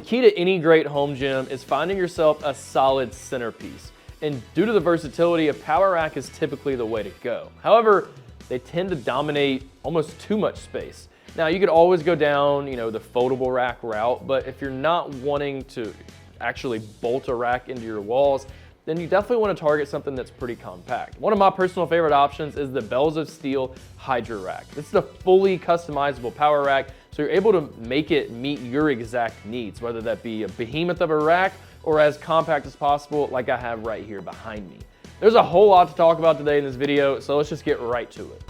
key to any great home gym is finding yourself a solid centerpiece. And due to the versatility, a power rack is typically the way to go. However, they tend to dominate almost too much space. Now, you could always go down, the foldable rack route, but if you're not wanting to actually bolt a rack into your walls, then you definitely want to target something that's pretty compact. One of my personal favorite options is the Bells of Steel Hydra rack. This is a fully customizable power rack, so you're able to make it meet your exact needs, whether that be a behemoth of a rack or as compact as possible like I have right here behind me. There's a whole lot to talk about today in this video, so let's just get right to it.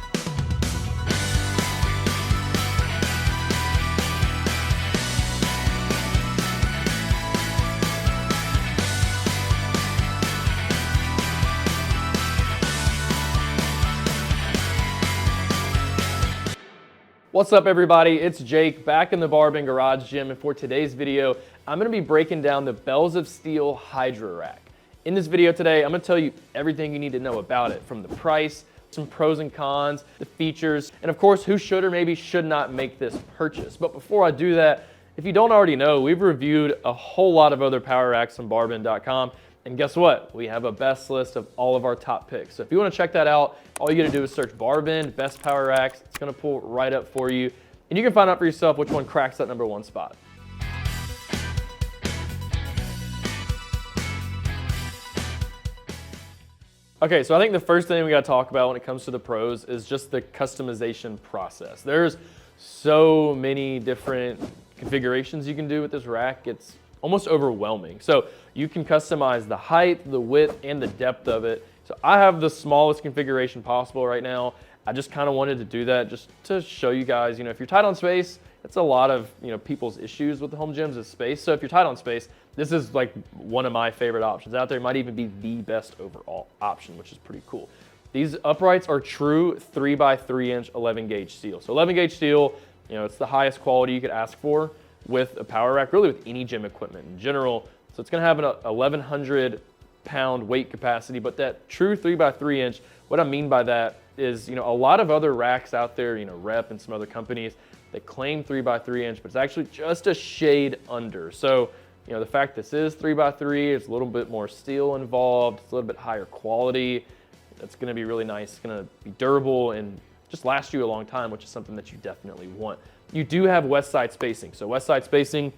What's up everybody, it's Jake back in the BarBend garage gym, and for today's video, I'm gonna be breaking down the Bells of Steel Hydra rack. In this video today, I'm gonna tell you everything you need to know about it, from the price, some pros and cons, the features, and of course, who should or maybe should not make this purchase. But before I do that, if you don't already know, we've reviewed a whole lot of other power racks on BarBend.com. And guess what? We have a best list of all of our top picks. So if you want to check that out, all you got to do is search BarBend Best Power Racks. It's going to pull right up for you. And you can find out for yourself which one cracks that #1 spot. Okay, so I think the first thing we got to talk about when it comes to the pros is just the customization process. There's so many different configurations you can do with this rack. It's almost overwhelming. So you can customize the height, the width, and the depth of it. So I have the smallest configuration possible right now. I just kind of wanted to do that just to show you guys, if you're tight on space, it's a lot of, people's issues with the home gyms is space. So if you're tight on space, this is like one of my favorite options out there. It might even be the best overall option, which is pretty cool. These uprights are true 3x3 inch 11 gauge steel. So 11 gauge steel, it's the highest quality you could ask for with a power rack, really with any gym equipment in general. So it's gonna have an 1,100 pound weight capacity, but that true 3x3 inch, what I mean by that is, a lot of other racks out there, Rep and some other companies, they claim 3x3 inch, but it's actually just a shade under. So, the fact this is 3x3, it's a little bit more steel involved, it's a little bit higher quality. That's gonna be really nice. It's gonna be durable and just last you a long time, which is something that you definitely want. You do have west side spacing. So west side spacing,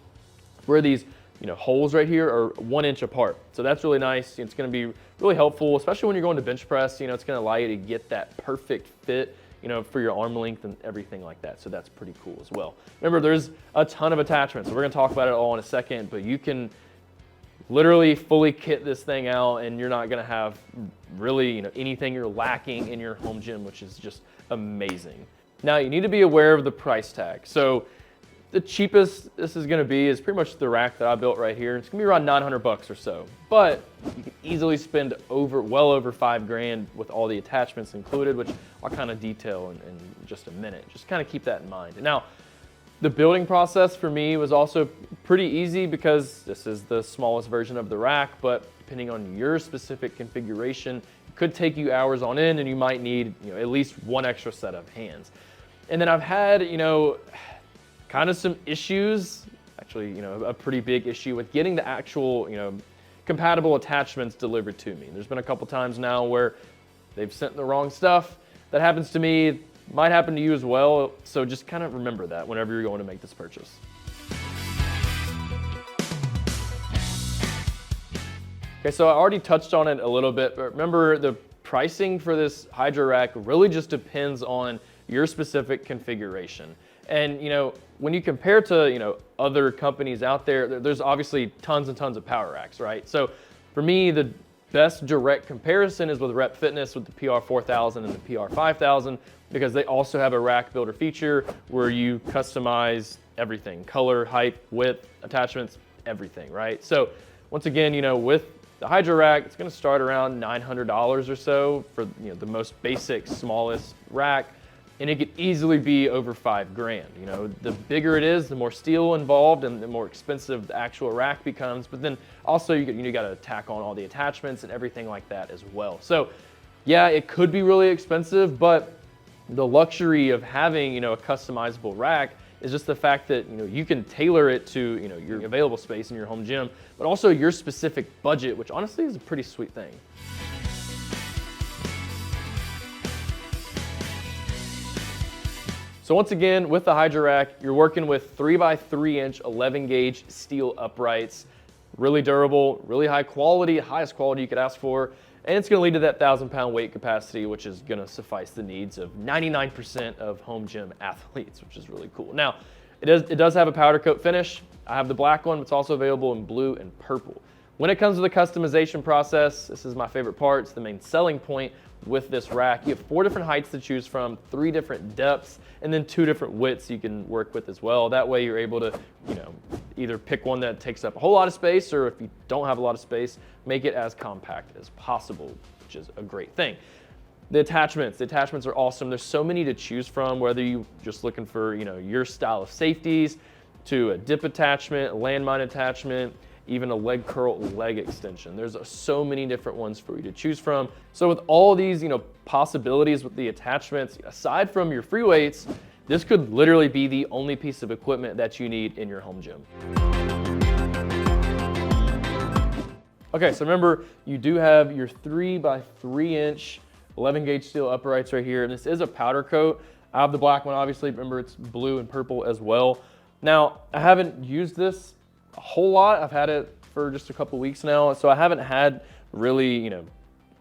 where these holes right here are 1 inch apart. So that's really nice. It's going to be really helpful, especially when you're going to bench press. It's going to allow you to get that perfect fit, for your arm length and everything like that. So that's pretty cool as well. Remember, there's a ton of attachments. So we're going to talk about it all in a second, but you can literally fully kit this thing out and you're not going to have really, anything you're lacking in your home gym, which is just amazing. Now, you need to be aware of the price tag. So the cheapest this is going to be is pretty much the rack that I built right here. It's going to be around 900 bucks or so, but you can easily spend well over 5 grand with all the attachments included, which I'll kind of detail in just a minute. Just kind of keep that in mind. Now, the building process for me was also pretty easy because this is the smallest version of the rack, but depending on your specific configuration, it could take you hours on end and you might need at least one extra set of hands. And then I've had, kind of some issues, actually, a pretty big issue with getting the actual, compatible attachments delivered to me. There's been a couple times now where they've sent the wrong stuff. That happens to me, it might happen to you as well. So just kind of remember that whenever you're going to make this purchase. Okay, so I already touched on it a little bit, but remember the pricing for this Hydra rack really just depends on your specific configuration. And when you compare to other companies out there, there's obviously tons and tons of power racks, right? So for me, the best direct comparison is with Rep Fitness with the PR4000 and the PR5000, because they also have a rack builder feature where you customize everything: color, height, width, attachments, everything, right? So once again, with the Hydra rack, it's going to start around $900 or so for the most basic, smallest rack. And it could easily be over 5 grand. The bigger it is, the more steel involved and the more expensive the actual rack becomes. But then also you got to tack on all the attachments and everything like that as well. So yeah, it could be really expensive, but the luxury of having a customizable rack is just the fact that you can tailor it to your available space in your home gym, but also your specific budget, which honestly is a pretty sweet thing. So once again, with the Hydra rack, you're working with 3x3 inch 11 gauge steel uprights, really durable, really high quality, highest quality you could ask for, and it's gonna lead to that 1,000-pound weight capacity, which is gonna suffice the needs of 99% of home gym athletes, which is really cool. Now, it does have a powder coat finish. I have the black one, but it's also available in blue and purple. When it comes to the customization process, this is my favorite part. It's the main selling point with this rack. You have 4 different heights to choose from, 3 different depths, and then 2 different widths you can work with as well. That way you're able to, either pick one that takes up a whole lot of space, or if you don't have a lot of space, make it as compact as possible, which is a great thing. The attachments are awesome. There's so many to choose from, whether you're just looking for, your style of safeties, to a dip attachment, a landmine attachment, even a leg curl leg extension. There's so many different ones for you to choose from. So with all these, possibilities with the attachments, aside from your free weights, this could literally be the only piece of equipment that you need in your home gym. Okay, so remember, you do have your 3x3 inch 11 gauge steel uprights right here. And this is a powder coat. I have the black one, obviously. Remember, it's blue and purple as well. Now, I haven't used this a whole lot. I've had it for just a couple weeks now, so I haven't had really,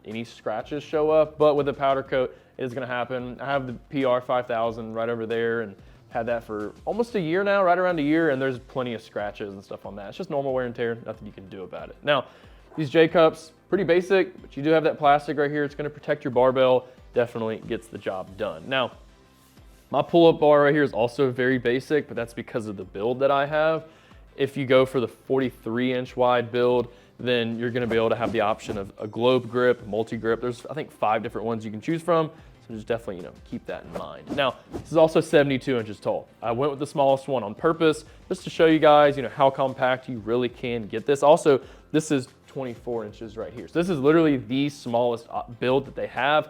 any scratches show up, but with the powder coat, it is gonna happen. I have the PR 5000 right over there and had that for almost a year now, right around a year, and there's plenty of scratches and stuff on that. It's just normal wear and tear, nothing you can do about it. Now, these J-cups, pretty basic, but you do have that plastic right here. It's gonna protect your barbell, definitely gets the job done. Now, my pull-up bar right here is also very basic, but that's because of the build that I have. If you go for the 43 inch wide build, then you're gonna be able to have the option of a globe grip, multi-grip. There's, I think, 5 different ones you can choose from. So just definitely, keep that in mind. Now, this is also 72 inches tall. I went with the smallest one on purpose, just to show you guys, how compact you really can get this. Also, this is 24 inches right here. So this is literally the smallest build that they have.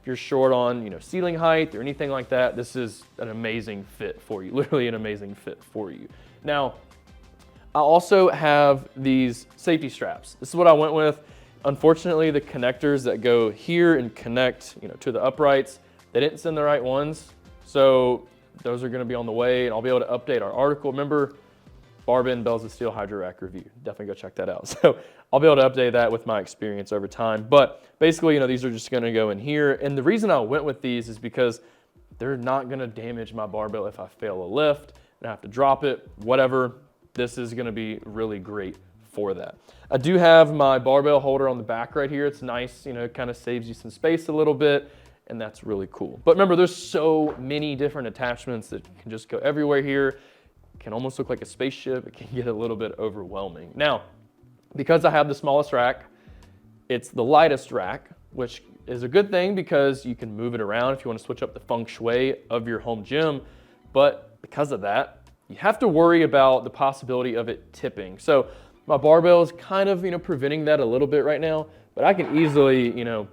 If you're short on, ceiling height or anything like that, this is an amazing fit for you, literally an amazing fit for you. Now, I also have these safety straps. This is what I went with. Unfortunately, the connectors that go here and connect, to the uprights, they didn't send the right ones. So those are gonna be on the way, and I'll be able to update our article. Remember, BarBend Bells of Steel Hydra Rack review. Definitely go check that out. So I'll be able to update that with my experience over time. But basically, these are just gonna go in here. And the reason I went with these is because they're not gonna damage my barbell if I fail a lift and I have to drop it, whatever. This is gonna be really great for that. I do have my barbell holder on the back right here. It's nice, it kind of saves you some space a little bit, and that's really cool. But remember, there's so many different attachments that can just go everywhere here. It can almost look like a spaceship. It can get a little bit overwhelming. Now, because I have the smallest rack, it's the lightest rack, which is a good thing because you can move it around if you want to switch up the feng shui of your home gym. But because of that, you have to worry about the possibility of it tipping. So my barbell is kind of, preventing that a little bit right now, but I can easily,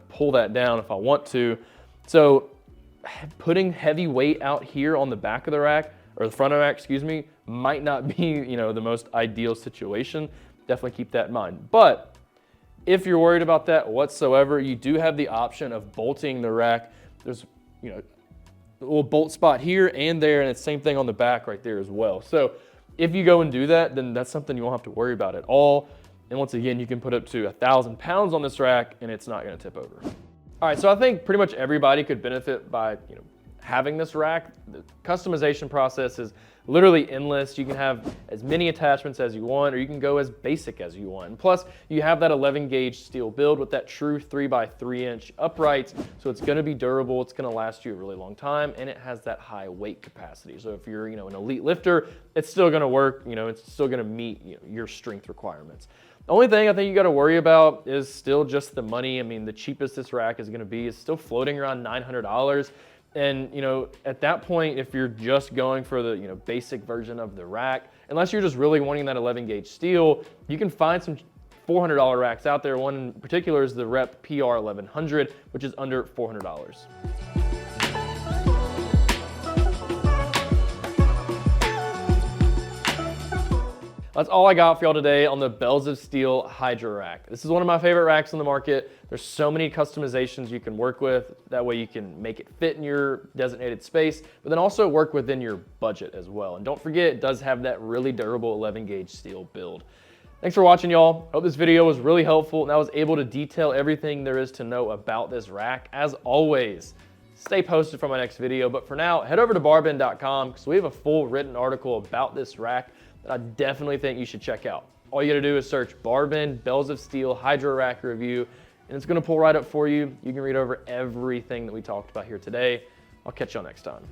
pull that down if I want to. So putting heavy weight out here on the back of the rack, or the front of the rack, excuse me, might not be, the most ideal situation. Definitely keep that in mind. But if you're worried about that whatsoever, you do have the option of bolting the rack. There's, a little bolt spot here and there, and it's the same thing on the back right there as well. So if you go and do that, then that's something you won't have to worry about at all. And once again, you can put up to 1,000 pounds on this rack and it's not gonna tip over. All right, so I think pretty much everybody could benefit by having this rack. The customization process is literally endless. You can have as many attachments as you want, or you can go as basic as you want. And plus, you have that 11 gauge steel build with that true 3x3 inch uprights. So it's gonna be durable, it's gonna last you a really long time, and it has that high weight capacity. So if you're an elite lifter, it's still gonna work, it's still gonna meet your strength requirements. The only thing I think you gotta worry about is still just the money. I mean, the cheapest this rack is gonna be is still floating around $900. And at that point, if you're just going for the basic version of the rack, unless you're just really wanting that 11 gauge steel, you can find some $400 racks out there. One in particular is the Rep PR 1100, which is under $400. That's all I got for y'all today on the Bells of Steel Hydra rack. This is one of my favorite racks on the market. There's so many customizations you can work with. That way you can make it fit in your designated space, but then also work within your budget as well. And don't forget, it does have that really durable 11 gauge steel build. Thanks for watching, y'all. I hope this video was really helpful and I was able to detail everything there is to know about this rack. As always, stay posted for my next video, but for now, head over to barbend.com because we have a full written article about this rack that I definitely think you should check out. All you gotta do is search BarBend Bells of Steel Hydra Rack Review, and it's gonna pull right up for you. You can read over everything that we talked about here today. I'll catch y'all next time.